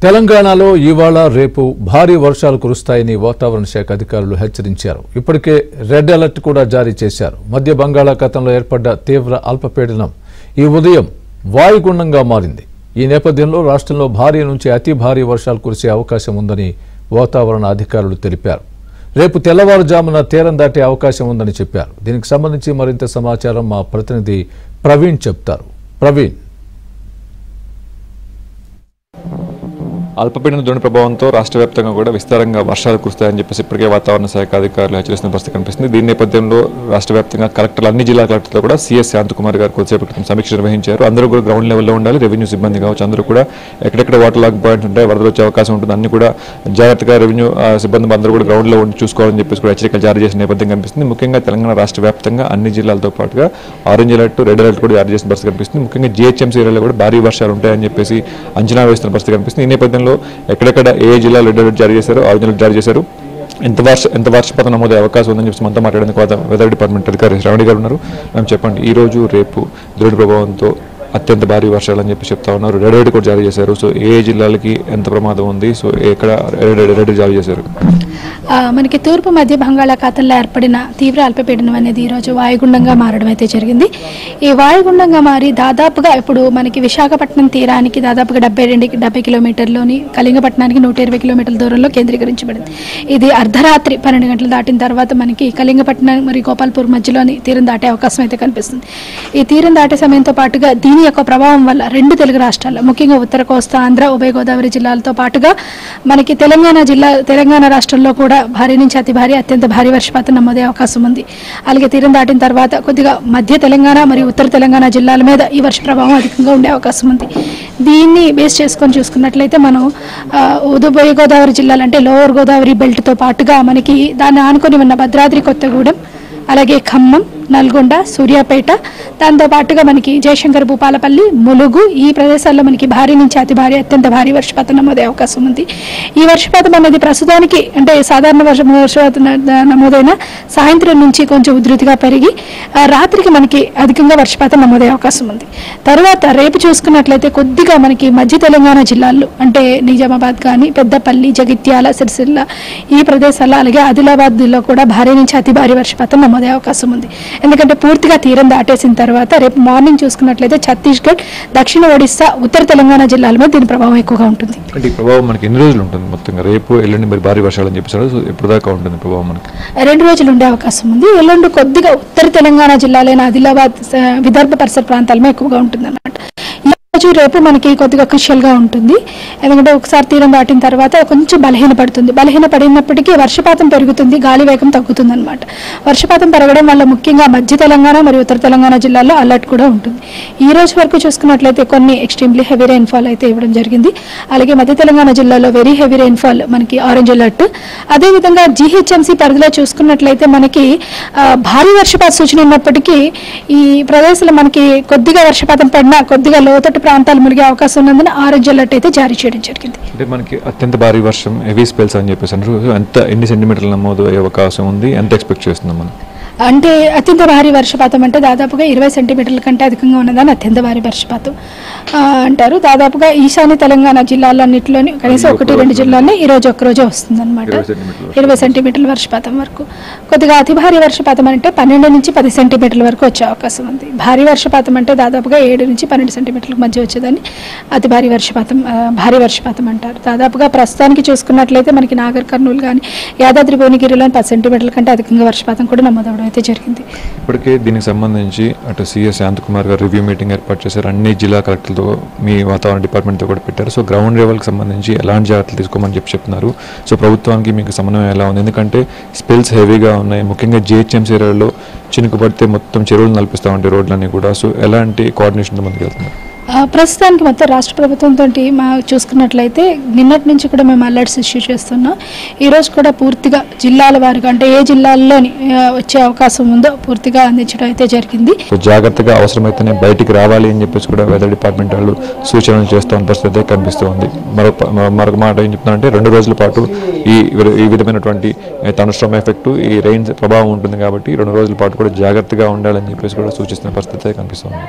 తెలంగాణలో ఇవాళ రేపు భారీ వర్షాలు కురుస్తాయని వాతావరణ శాఖ అధికారులు హెచ్చరించారు. ఇప్పటికే రెడ్ అలర్ట్ కూడా జారీ చేశారు. మధ్య బంగాళాఖాతంలో ఏర్పడ్డ తీవ్ర అల్పపీడనం ఈ ఉదయం వాయుగుండంగా మారింది. ఈ నేపథ్యంలో రాష్ట్రంలో భారీ నుంచి అతి భారీ వర్షాలు కురిసే అవకాశం ఉందని వాతావరణ అధికారులు తెలిపారు. రేపు తెల్లవారుజామున తీరం దాటే అవకాశం ఉందని చెప్పారు. దీనికి సంబంధించి మరింత సమాచారం మా ప్రతినిధి ప్రవీణ్ చెప్తారు. ప్రవీణ్, అల్పపీడన ద్రోణి ప్రభావంతో రాష్ట్ర వ్యాప్తంగా కూడా విస్తారంగా వర్షాలు కురుస్తాయని చెప్పేసి ఇప్పటికే వాతావరణ శాఖ అధికారులు హెచ్చరిస్తున్న పరిస్థితి కనిపిస్తుంది. దీని నేపథ్యంలో రాష్ట్ర వ్యాప్తంగా కలెక్టర్లు అన్ని జిల్లా కలెక్టర్లు కూడా సిఎస్ శాంతకుమార్ గారు కొద్దిసేపు క్రితం సమీక్ష నిర్వహించారు. అందరూ కూడా గ్రౌండ్ లెవెల్లో ఉండాలి. రెవెన్యూ సిబ్బంది కావచ్చు, అందరూ కూడా ఎక్కడెక్కడ వాటర్ లాగ్ పాయింట్స్ ఉంటాయి, వరదలు వచ్చే అవకాశం ఉంటుంది, అన్ని కూడా జాగ్రత్తగా రెవెన్యూ సిబ్బంది అందరూ కూడా గ్రౌండ్లో ఉండి చూసుకోవాలని చెప్పేసి కూడా హెచ్చరికలు జారీ చేసిన నేపథ్యం కనిపిస్తుంది. ముఖ్యంగా తెలంగాణ రాష్ట్ర వ్యాప్తంగా అన్ని జిల్లాలతో పాటుగా ఆరెంజ్ అలర్ట్, రెడ్ అలర్ట్ కూడా జారీ చేసిన పరిస్థితి కనిపిస్తుంది. ముఖ్యంగా జిహెచ్ఎంసీ ఏరియాలో కూడా భారీ వర్షాలు ఉంటాయని చెప్పేసి అంచనా వేస్తున్న పరిస్థితి కనిపిస్తుంది. ఈ నేపథ్యంలో ఎక్కడెక్కడ ఏ జిల్లా రెడ్ అలర్ట్ జారీ చేశారు, ఆరెంజ్ అలర్ట్ జారీ చేశారు, ఎంత వర్షపాతం నమోదయ్యే అవకాశం ఉందని చెప్పి మనతో మాట్లాడేందుకు వెదర్ డిపార్ట్మెంట్ అధికారి శ్రావణి గారు ఉన్నారు. మేము చెప్పండి, ఈ రోజు రేపు ద్రోణి ప్రభావంతో అత్యంత భారీ వర్షాలు అని చెప్పి చెప్తా ఉన్నారు. రెడ్ అలర్ట్ కూడా జారీ చేశారు. సో ఏ జిల్లాలకి ఎంత ప్రమాదం ఉంది, సో ఎక్కడ రెడ్ అలర్ట్ జారీ చేశారు? మనకి తూర్పు మధ్య బంగాళాఖాతంలో ఏర్పడిన తీవ్ర అల్పపీడనం అనేది ఈరోజు వాయుగుండంగా మారడం అయితే జరిగింది. ఈ వాయుగుండంగా మారి దాదాపుగా ఇప్పుడు మనకి విశాఖపట్నం తీరానికి దాదాపుగా 70 కిలోమీటర్లోని, కళింగపట్నానికి 120 కిలోమీటర్ల దూరంలో కేంద్రీకరించబడింది. ఇది అర్ధరాత్రి 12 గంటలు దాటిన తర్వాత మనకి కళింగపట్నం మరియు గోపాల్పూర్ మధ్యలోని తీరం దాటే అవకాశం అయితే కనిపిస్తుంది. ఈ తీరం దాటే సమయంతో పాటుగా దీని యొక్క ప్రభావం వల్ల రెండు తెలుగు రాష్ట్రాల్లో, ముఖ్యంగా ఉత్తర కోస్తా, ఆంధ్ర, ఉభయ గోదావరి జిల్లాలతో పాటుగా మనకి తెలంగాణ రాష్ట్రంలో కూడా భారీ నుంచి అతి భారీ, అత్యంత భారీ వర్షపాతం నమోదే అవకాశం ఉంది. అలాగే తీరం దాటిన తర్వాత కొద్దిగా మధ్య తెలంగాణ మరియు ఉత్తర తెలంగాణ జిల్లాల మీద ఈ వర్ష ప్రభావం అధికంగా ఉండే అవకాశం ఉంది. దీన్ని బేస్ చేసుకొని చూసుకున్నట్లయితే మనం ఉభయ గోదావరి జిల్లాలు అంటే లోవర్ గోదావరి బెల్ట్తో పాటుగా మనకి దాన్ని ఆనుకొని ఉన్న భద్రాద్రి కొత్తగూడెం, అలాగే ఖమ్మం, నల్గొండ, సూర్యాపేట, దాంతోపాటుగా మనకి జయశంకర్, భూపాలపల్లి, ములుగు, ఈ ప్రదేశాల్లో మనకి భారీ నుంచి అతి భారీ, అత్యంత భారీ వర్షపాతం నమోదే అవకాశం ఉంది. ఈ వర్షపాతం అనేది ప్రస్తుతానికి అంటే సాధారణ వర్షపాతం నమోదైన సాయంత్రం నుంచి కొంచెం ఉధృతిగా పెరిగి రాత్రికి మనకి అధికంగా వర్షపాతం నమోదే అవకాశం ఉంది. తర్వాత రేపు చూసుకున్నట్లయితే కొద్దిగా మనకి మధ్య తెలంగాణ జిల్లాల్లో అంటే నిజామాబాద్ కానీ, పెద్దపల్లి, జగిత్యాల, సిరిసిల్ల ఈ ప్రదేశాల్లో, అలాగే ఆదిలాబాద్లో కూడా భారీ నుంచి అతి భారీ వర్షపాతం నమోదే అవకాశం ఉంది. ఎందుకంటే పూర్తిగా తీరం దాటేసిన తర్వాత రేపు మార్నింగ్ చూసుకున్నట్లయితే ఛత్తీస్గఢ్, దక్షిణ ఒడిస్సా, ఉత్తర తెలంగాణ జిల్లాల మీద దీని ప్రభావం ఎక్కువగా ఉంటుంది. అంటే ఈ ప్రభావం మనకి ఎన్ని రోజులు ఉంటుంది? మొత్తంగా రేపు ఎల్లుండి మరి భారీ వర్షాలు అని చెప్పేసారు. సో ఎప్పుడు దాకా ఉంటుంది ప్రభావం? మనకి 2 రోజులు ఉండే అవకాశం ఉంది. ఎల్లుండి కొద్దిగా ఉత్తర తెలంగాణ జిల్లాలైన ఆదిలాబాద్, విదర్భ పరిసర ప్రాంతాల ఎక్కువగా ఉంటుంది అన్నమాట. రేపు మనకి కొద్దిగా క్రిషియల్గా ఉంటుంది. ఎందుకంటే ఒకసారి తీరం దాటిన తర్వాత కొంచెం బలహీనపడినప్పటికీ వర్షపాతం పెరుగుతుంది, గాలి వేగం తగ్గుతుంది అనమాట. వర్షపాతం పెరగడం వల్ల ముఖ్యంగా మధ్య తెలంగాణ మరియు ఉత్తర తెలంగాణ జిల్లాల్లో అలర్ట్ కూడా ఉంటుంది. ఈ రోజు వరకు చూసుకున్నట్లయితే కొన్ని ఎక్స్ట్రీమ్లీ హెవీ రైన్ఫాల్ అయితే ఇవ్వడం జరిగింది. అలాగే మధ్య తెలంగాణ జిల్లాలో వెరీ హెవీ రైన్ఫాల్ మనకి ఆరెంజ్ అలర్ట్. అదేవిధంగా జిహెచ్ఎంసీ పరిధిలో చూసుకున్నట్లయితే మనకి భారీ వర్షపాత సూచన ఉన్నప్పటికీ ఈ ప్రదేశంలో మనకి కొద్దిగా వర్షపాతం పడినా కొద్దిగా లోతట్టు ప్రాంతాలు మునిగే అవకాశం ఉన్నందున ఆరెంజ్ అలర్ట్ అయితే జారీ చేయడం జరిగింది. అంటే మనకి అత్యంత భారీ వర్షం, హెవీ స్పెల్స్ అని చెప్పేసి ఎన్ని సెంటీమీటర్ల నమోదు అయ్యే అవకాశం ఉంది, ఎంత ఎక్స్పెక్ట్ చేస్తున్నాం మనం? అంటే అత్యంత భారీ వర్షపాతం అంటే దాదాపుగా 20 సెంటీమీటర్ల కంటే అధికంగా ఉన్నదాన్ని అత్యంత భారీ వర్షపాతం అంటారు. దాదాపుగా ఈశాన్య తెలంగాణ జిల్లాలన్నింటిలోని కనీసం 1-2 జిల్లాల్లో ఈరోజు ఒక్కరోజే వస్తుంది అనమాట. 20 సెంటీమీటర్ల వర్షపాతం వరకు. కొద్దిగా అతి భారీ వర్షపాతం అంటే 12 నుంచి 10 సెంటీమీటర్ల వరకు వచ్చే అవకాశం ఉంది. భారీ వర్షపాతం అంటే దాదాపుగా 7 నుంచి 12 సెంటీమీటర్ల మధ్య వచ్చేదాన్ని అతి భారీ వర్షపాతం అంటారు. దాదాపుగా ప్రస్తుతానికి చూసుకున్నట్లయితే మనకి నాగర్ కర్నూలు కానీ, యాదాద్రి భువనగిరిలో 10 సెంటీమీటర్ల కంటే అధికంగా వర్షపాతం కూడా నమోదవడం అయితే జరిగింది. ఇప్పటికే దీనికి సంబంధించి అటు సిఎస్ శాంతకుమార్ గారు రివ్యూ మీటింగ్ ఏర్పాటు చేశారు. అన్ని జిల్లా కలెక్టర్లతో, మీ వాతావరణ డిపార్ట్మెంట్తో కూడా పెట్టారు. సో గ్రౌండ్ లెవెల్కి సంబంధించి ఎలాంటి జాగ్రత్తలు తీసుకోమని చెప్తున్నారు? సో ప్రభుత్వానికి మీకు సమన్వయం ఎలా ఉంది? ఎందుకంటే స్పెల్స్ హెవీగా ఉన్నాయి. ముఖ్యంగా జిహెచ్ఎంసీ ఏరియాలో చినుకు పడితే మొత్తం చెరువులు నలిపిస్తూ ఉంటాయి రోడ్లన్నీ కూడా. సో ఎలాంటి కోఆర్డినేషన్తో ముందుకు వెళ్తున్నారు? ప్రస్తుతానికి మొత్తం రాష్ట్ర ప్రభుత్వంతో చూసుకున్నట్లయితే నిన్నటి నుంచి కూడా మేము అలర్ట్స్ ఇష్యూ చేస్తున్నాం. ఈరోజు కూడా పూర్తిగా జిల్లాల వారిగా అంటే ఏ జిల్లాల్లోని వచ్చే అవకాశం ఉందో పూర్తిగా అందించడం అయితే జరిగింది. జాగ్రత్తగా అవసరమైతేనే బయటికి రావాలి అని చెప్పేసి కూడా వెదర్ డిపార్ట్మెంట్ వాళ్ళు సూచనలు చేస్తున్న పరిస్థితి కనిపిస్తుంది. మరొక మాట ఏం చెప్తున్నారంటే 2 రోజుల పాటు ఈ విధమైనటువంటి థండర్స్టార్మ్ ఎఫెక్ట్, ఈ రెయిన్ ప్రభావం ఉంటుంది కాబట్టి 2 రోజుల పాటు కూడా జాగ్రత్తగా ఉండాలని చెప్పేసి కూడా సూచిస్తున్న పరిస్థితి కనిపిస్తుంది.